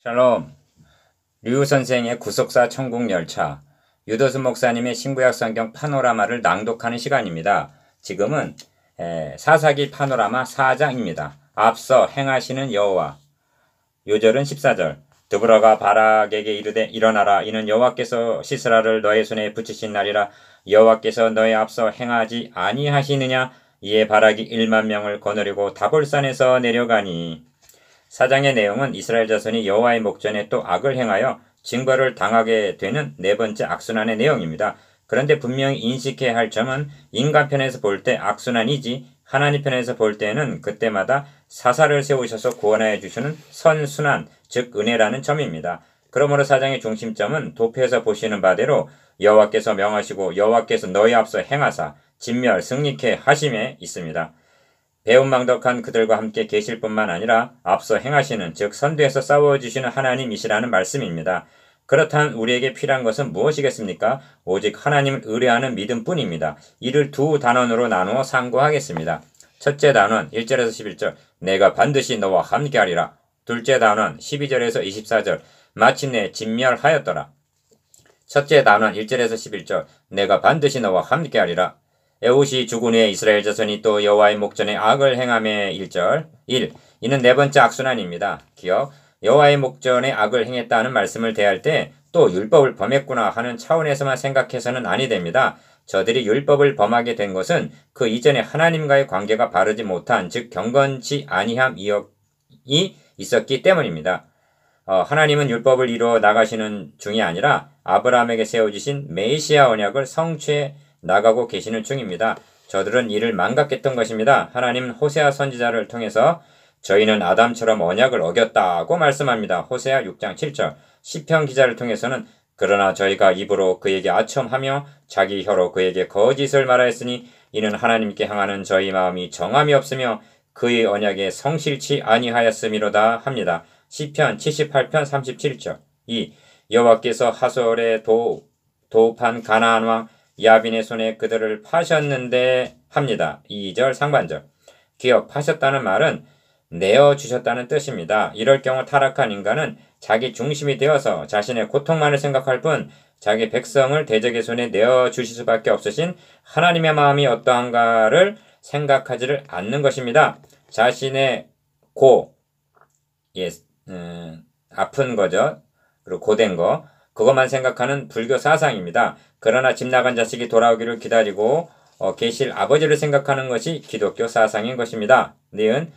샬롬. 류 선생의 구속사 천국열차, 유도수 목사님의 신구약 성경 파노라마를 낭독하는 시간입니다. 지금은 사사기 파노라마 4장입니다. 앞서 행하시는 여호와. 요절은 14절. 드보라가 바락에게 이르되 일어나라, 이는 여호와께서 시스라를 너의 손에 붙이신 날이라. 여호와께서 너의 앞서 행하지 아니하시느냐. 이에 바락이 1만 명을 거느리고 다볼산에서 내려가니. 사장의 내용은 이스라엘 자손이 여호와의 목전에 또 악을 행하여 징벌을 당하게 되는 네 번째 악순환의 내용입니다. 그런데 분명히 인식해야 할 점은 인간 편에서 볼 때 악순환이지 하나님 편에서 볼 때는 그때마다 사사를 세우셔서 구원하여 주시는 선순환, 즉 은혜라는 점입니다. 그러므로 사장의 중심점은 도표에서 보시는 바대로 여호와께서 명하시고 여호와께서 너희 앞서 행하사 진멸 승리케 하심에 있습니다. 배은망덕한 그들과 함께 계실 뿐만 아니라 앞서 행하시는, 즉 선두에서 싸워주시는 하나님이시라는 말씀입니다. 그렇다면 우리에게 필요한 것은 무엇이겠습니까? 오직 하나님을 의뢰하는 믿음뿐입니다. 이를 두 단원으로 나누어 상고하겠습니다. 첫째 단원 1절에서 11절, 내가 반드시 너와 함께하리라. 둘째 단원 12절에서 24절, 마침내 진멸하였더라. 첫째 단원 1절에서 11절, 내가 반드시 너와 함께하리라. 에훗이 죽은 후에 이스라엘 자손이 또 여호와의 목전에 악을 행하매 1절 1. 이는 네 번째 악순환입니다. 기억, 여호와의 목전에 악을 행했다는 말씀을 대할 때 또 율법을 범했구나 하는 차원에서만 생각해서는 아니 됩니다. 저들이 율법을 범하게 된 것은 그 이전에 하나님과의 관계가 바르지 못한, 즉 경건치 아니함이 있었기 때문입니다. 하나님은 율법을 이루어 나가시는 중이 아니라 아브라함에게 세워주신 메시아 언약을 성취해 나가고 계시는 중입니다. 저들은 이를 망각했던 것입니다. 하나님은 호세아 선지자를 통해서 저희는 아담처럼 언약을 어겼다고 말씀합니다. 호세아 6장 7절. 시편 기자를 통해서는 그러나 저희가 입으로 그에게 아첨하며 자기 혀로 그에게 거짓을 말하였으니 이는 하나님께 향하는 저희 마음이 정함이 없으며 그의 언약에 성실치 아니하였음이로다 합니다. 시편 78편 37절. 2. 여호와께서 하솔에 도읍한 가나안 왕 야빈의 손에 그들을 파셨는데 합니다. 2절 상반절. 기억, 파셨다는 말은 내어주셨다는 뜻입니다. 이럴 경우 타락한 인간은 자기 중심이 되어서 자신의 고통만을 생각할 뿐 자기 백성을 대적의 손에 내어주실 수밖에 없으신 하나님의 마음이 어떠한가를 생각하지를 않는 것입니다. 자신의 아픈 거죠. 그리고 고된 거, 그것만 생각하는 불교 사상입니다. 그러나 집 나간 자식이 돌아오기를 기다리고 계실 아버지를 생각하는 것이 기독교 사상인 것입니다. 니은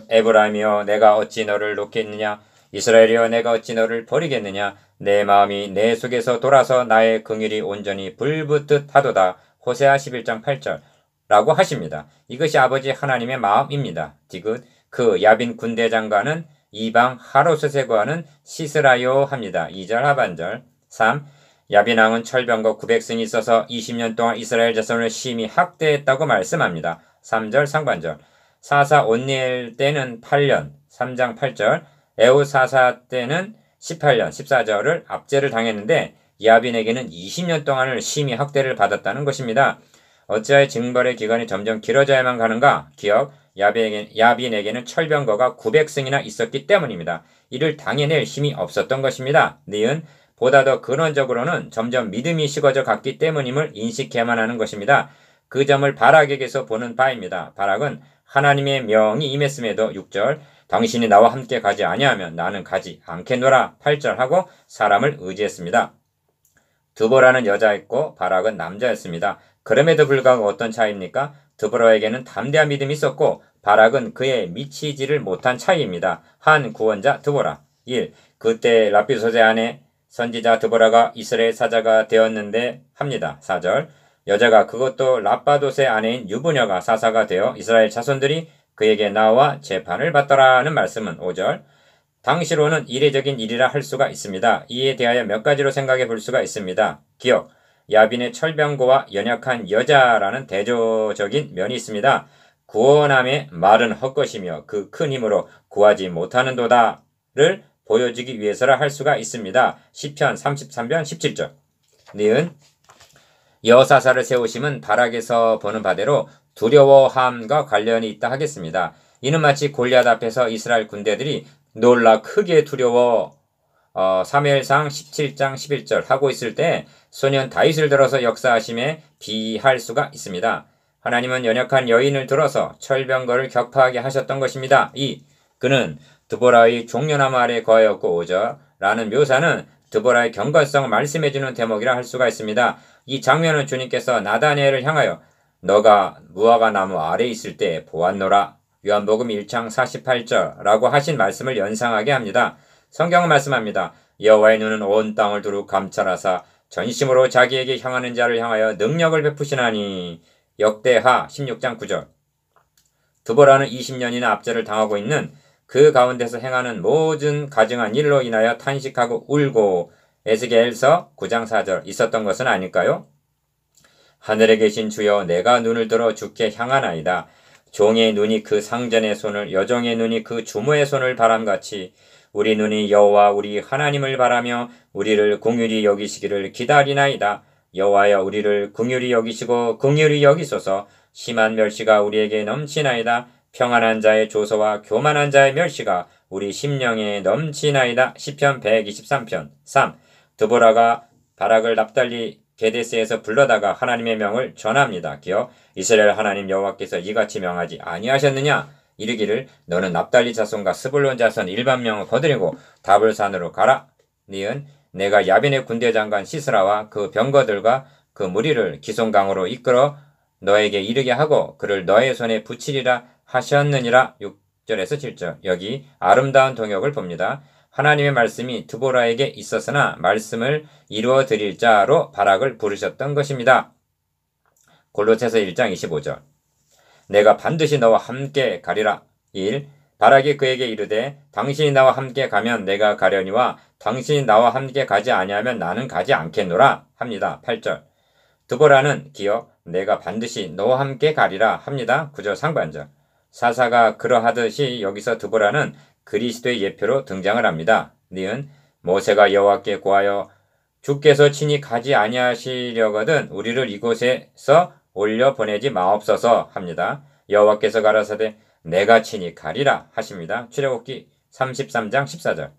에브라임이여 내가 어찌 너를 놓겠느냐, 이스라엘이여 내가 어찌 너를 버리겠느냐, 내 마음이 내 속에서 돌아서 나의 긍휼이 온전히 불붙듯 하도다. 호세아 11장 8절 라고 하십니다. 이것이 아버지 하나님의 마음입니다. 디귿, 그 야빈 군대 장관은 이방 하롯셋에 거하는 시스라요 합니다. 2절 하반절. 3. 야빈왕은 철병거 900승이 있어서 20년 동안 이스라엘 자손을 심히 학대했다고 말씀합니다. 3절 상반절. 사사 온니엘 때는 8년 3장 8절, 에훗 사사 때는 18년 14절을 압제를 당했는데 야빈에게는 20년 동안을 심히 학대를 받았다는 것입니다. 어찌하여 징벌의 기간이 점점 길어져야만 가는가? 기억, 야빈에게는 철병거가 900승이나 있었기 때문입니다. 이를 당해낼 힘이 없었던 것입니다. 니은, 보다 더 근원적으로는 점점 믿음이 식어져 갔기 때문임을 인식해야만 하는 것입니다. 그 점을 바락에게서 보는 바입니다. 바락은 하나님의 명이 임했음에도 6절, 당신이 나와 함께 가지 아니하면 나는 가지 않겠노라 8절 하고 사람을 의지했습니다. 드보라는 여자였고 바락은 남자였습니다. 그럼에도 불구하고 어떤 차이입니까? 드보라에게는 담대한 믿음이 있었고 바락은 그에 미치지를 못한 차이입니다. 한 구원자 드보라. 1. 그때 라ጲ 소재 아내 선지자 드보라가 이스라엘 사자가 되었는데 합니다. 4절. 여자가 그것도 라빠돗의 아내인 유부녀가 사사가 되어 이스라엘 자손들이 그에게 나와 재판을 받더라는 말씀은 5절. 당시로는 이례적인 일이라 할 수가 있습니다. 이에 대하여 몇 가지로 생각해 볼 수가 있습니다. 기억, 야빈의 철병거와 연약한 여자라는 대조적인 면이 있습니다. 구원함의 말은 헛것이며 그 큰 힘으로 구하지 못하는도다를 보여주기 위해서라 할 수가 있습니다. 시편 33편 17절. 니은, 여사사를 세우심은 바락에서 보는 바대로 두려워함과 관련이 있다 하겠습니다. 이는 마치 골리앗 앞에서 이스라엘 군대들이 놀라 크게 두려워 사무엘상 17장 11절 하고 있을 때 소년 다윗을 들어서 역사하심에 비할 수가 있습니다. 하나님은 연약한 여인을 들어서 철병거를 격파하게 하셨던 것입니다. 그는 드보라의 종려나무 아래 거하였고 5절 라는 묘사는 드보라의 경건성을 말씀해주는 대목이라 할 수가 있습니다. 이 장면은 주님께서 나다니엘을 향하여 너가 무화과 나무 아래 있을 때 보았노라 요한복음 1장 48절라고 하신 말씀을 연상하게 합니다. 성경은 말씀합니다. 여호와의 눈은 온 땅을 두루 감찰하사 전심으로 자기에게 향하는 자를 향하여 능력을 베푸시나니 역대하 16장 9절. 드보라는 20년이나 압제를 당하고 있는 그 가운데서 행하는 모든 가증한 일로 인하여 탄식하고 울고 에스겔서 9장 4절 있었던 것은 아닐까요? 하늘에 계신 주여 내가 눈을 들어 주께 향하나이다. 종의 눈이 그 상전의 손을 여종의 눈이 그 주모의 손을 바람같이 우리 눈이 여호와 우리 하나님을 바라며 우리를 긍휼히 여기시기를 기다리나이다. 여호와여 우리를 긍휼히 여기시고 긍휼히 여기소서. 심한 멸시가 우리에게 넘치나이다. 평안한 자의 조소와 교만한 자의 멸시가 우리 심령에 넘치나이다. 시편 123편 3. 드보라가 바락을 납달리 게데스에서 불러다가 하나님의 명을 전합니다. 기억 이스라엘 하나님 여호와께서 이같이 명하지 아니하셨느냐? 이르기를 너는 납달리 자손과 스불론 자손 일반 명을 거두리고 다볼산으로 가라. 니은 내가 야빈의 군대 장관 시스라와 그 병거들과 그 무리를 기손강으로 이끌어 너에게 이르게 하고 그를 너의 손에 붙이리라 하셨느니라. 6절에서 7절. 여기 아름다운 동역을 봅니다. 하나님의 말씀이 드보라에게 있었으나 말씀을 이루어 드릴 자로 바락을 부르셨던 것입니다. 골로새서 1장 25절. 내가 반드시 너와 함께 가리라. 1. 바락이 그에게 이르되 당신이 나와 함께 가면 내가 가려니와 당신이 나와 함께 가지 아니하면 나는 가지 않겠노라 합니다. 8절. 드보라는 기억 내가 반드시 너와 함께 가리라 합니다. 9절 상반절. 사사가 그러하듯이 여기서 드보라는 그리스도의 예표로 등장을 합니다. 니은 모세가 여호와께 고하여 주께서 친히 가지 아니하시려거든 우리를 이곳에서 올려 보내지 마옵소서 합니다. 여호와께서 가라사대 내가 친히 가리라 하십니다. 출애굽기 33장 14절.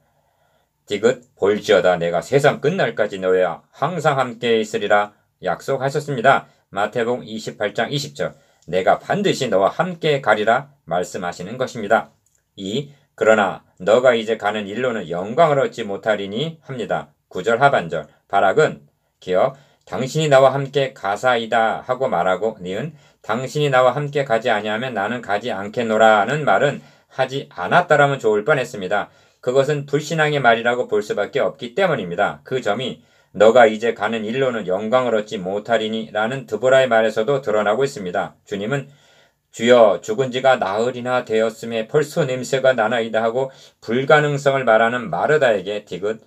디귿 볼지어다 내가 세상 끝날까지 너와 항상 함께 있으리라 약속하셨습니다. 마태복음 28장 20절. 내가 반드시 너와 함께 가리라 말씀하시는 것입니다. 2. 그러나 너가 이제 가는 일로는 영광을 얻지 못하리니 합니다. 9절 하반절. 바락은 기억 당신이 나와 함께 가사이다 하고 말하고 니은 당신이 나와 함께 가지 아니하면 나는 가지 않겠노라는 말은 하지 않았다라면 좋을 뻔했습니다. 그것은 불신앙의 말이라고 볼 수밖에 없기 때문입니다. 그 점이 너가 이제 가는 일로는 영광을 얻지 못하리니 라는 드보라의 말에서도 드러나고 있습니다. 주님은 주여 죽은 지가 나흘이나 되었음에 벌써 냄새가 나나이다 하고 불가능성을 말하는 마르다에게 디귿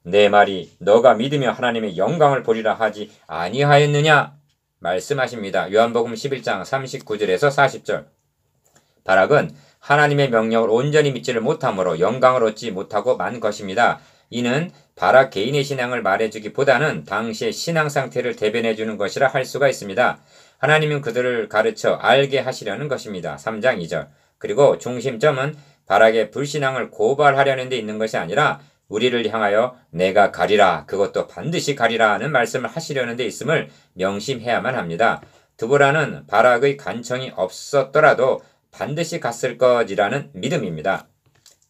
내 말이 너가 믿으며 하나님의 영광을 보리라 하지 아니하였느냐 말씀하십니다. 요한복음 11장 39절에서 40절. 바락은 하나님의 명령을 온전히 믿지를 못함으로 영광을 얻지 못하고 만 것입니다. 이는 바락 개인의 신앙을 말해주기보다는 당시의 신앙 상태를 대변해주는 것이라 할 수가 있습니다. 하나님은 그들을 가르쳐 알게 하시려는 것입니다. 3장 2절. 그리고 중심점은 바락의 불신앙을 고발하려는 데 있는 것이 아니라 우리를 향하여 내가 가리라 그것도 반드시 가리라 하는 말씀을 하시려는 데 있음을 명심해야만 합니다. 드보라는 바락의 간청이 없었더라도 반드시 갔을 것이라는 믿음입니다.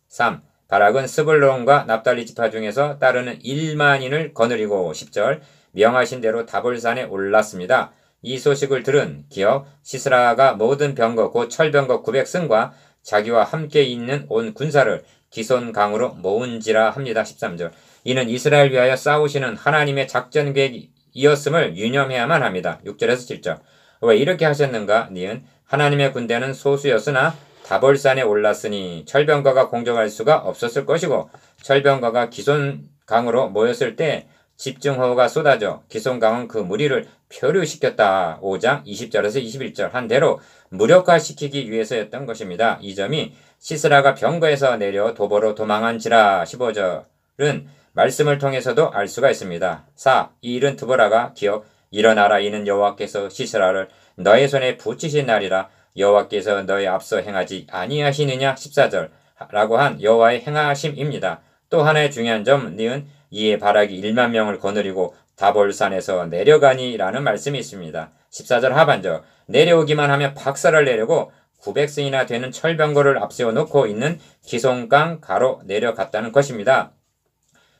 3. 바락은 스불론과 납달리 지파 중에서 따르는 1만인을 거느리고 10절 명하신 대로 다볼산에 올랐습니다. 이 소식을 들은 기억 시스라가 모든 병거 곧 철병거 900승과 자기와 함께 있는 온 군사를 기손강으로 모은지라 합니다. 13절. 이는 이스라엘 위하여 싸우시는 하나님의 작전 계획이었음을 유념해야만 합니다. 6절에서 7절. 왜 이렇게 하셨는가? 니은 하나님의 군대는 소수였으나 다볼산에 올랐으니 철병거가 공격할 수가 없었을 것이고 철병거가 기손강으로 모였을 때 집중호우가 쏟아져 기손강은 그 무리를 표류시켰다. 5장 20절에서 21절 한 대로 무력화시키기 위해서였던 것입니다. 이 점이 시스라가 병거에서 내려 도보로 도망한지라 15절은 말씀을 통해서도 알 수가 있습니다. 4. 이 일은 드보라가 기억 일어나라 이는 여호와께서 시스라를 너의 손에 붙이신 날이라 여호와께서 너의 앞서 행하지 아니하시느냐 14절 라고 한 여호와의 행하심입니다. 또 하나의 중요한 점, 니은 이에 바락이 1만 명을 거느리고 다볼산에서 내려가니라는 말씀이 있습니다. 14절 하반절, 내려오기만 하면 박살을 내려고 900승이나 되는 철병거를 앞세워 놓고 있는 기송강 가로 내려갔다는 것입니다.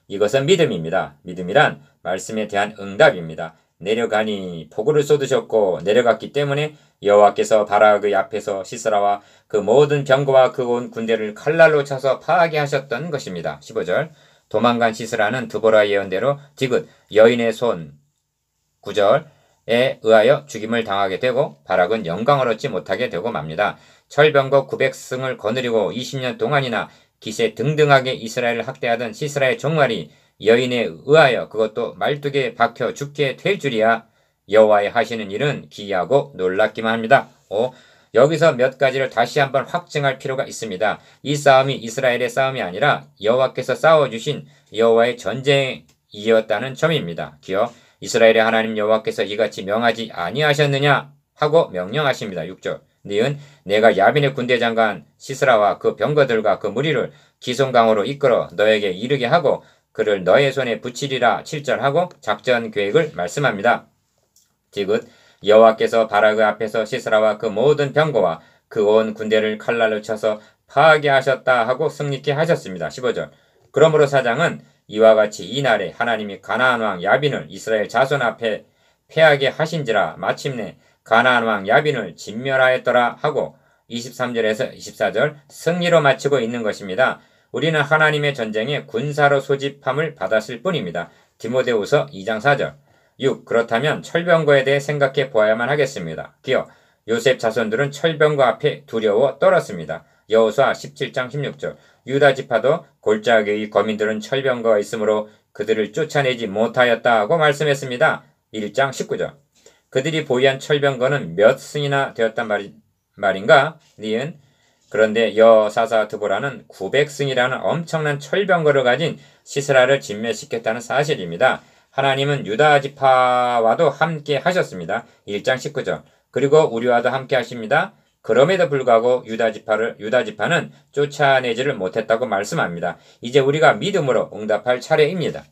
이것은 믿음입니다. 믿음이란 말씀에 대한 응답입니다. 내려가니 폭우를 쏟으셨고 내려갔기 때문에 여호와께서 바락의 앞에서 시스라와 그 모든 병거와 그 온 군대를 칼날로 차서 파괴하셨던 것입니다. 15절, 도망간 시스라는 드보라의 예언대로 디귿 여인의 손 9절에 의하여 죽임을 당하게 되고 바락은 영광을 얻지 못하게 되고 맙니다. 철병거 900승을 거느리고 20년 동안이나 기세 등등하게 이스라엘을 학대하던 시스라의 종말이 여인에 의하여 그것도 말뚝에 박혀 죽게 될 줄이야. 여호와의 하시는 일은 기이하고 놀랍기만 합니다. 여기서 몇 가지를 다시 한번 확증할 필요가 있습니다. 이 싸움이 이스라엘의 싸움이 아니라 여호와께서 싸워주신 여호와의 전쟁이었다는 점입니다. 기억, 이스라엘의 하나님 여호와께서 이같이 명하지 아니하셨느냐 하고 명령하십니다. 6절, 니은 내가 야빈의 군대 장관 시스라와 그 병거들과 그 무리를 기송강으로 이끌어 너에게 이르게 하고 그를 너의 손에 붙이리라. 7절 하고 작전 계획을 말씀합니다. 디귿 여호와께서 바락의 앞에서 시스라와 그 모든 병거와 그 온 군대를 칼날로 쳐서 파괴하셨다 하고 승리케 하셨습니다. 15절, 그러므로 사장은 이와 같이 이날에 하나님이 가나안 왕 야빈을 이스라엘 자손 앞에 패하게 하신지라 마침내 가나안 왕 야빈을 진멸하였더라 하고 23절에서 24절 승리로 마치고 있는 것입니다. 우리는 하나님의 전쟁에 군사로 소집함을 받았을 뿐입니다. 디모데후서 2장 4절. 6. 그렇다면 철병거에 대해 생각해 보아야만 하겠습니다. 기억, 요셉 자손들은 철병거 앞에 두려워 떨었습니다. 여호수아 17장 16절. 유다 지파도 골짜기의 거민들은 철병거가 있으므로 그들을 쫓아내지 못하였다 하고 말씀했습니다. 1장 19절. 그들이 보유한 철병거는 몇 승이나 되었단 말인가? 니은 그런데 여사사 드보라는 900승이라는 엄청난 철병거를 가진 시스라를 진멸시켰다는 사실입니다. 하나님은 유다 지파와도 함께 하셨습니다. 1장 19절. 그리고 우리와도 함께 하십니다. 그럼에도 불구하고 유다 지파는 쫓아내지를 못했다고 말씀합니다. 이제 우리가 믿음으로 응답할 차례입니다.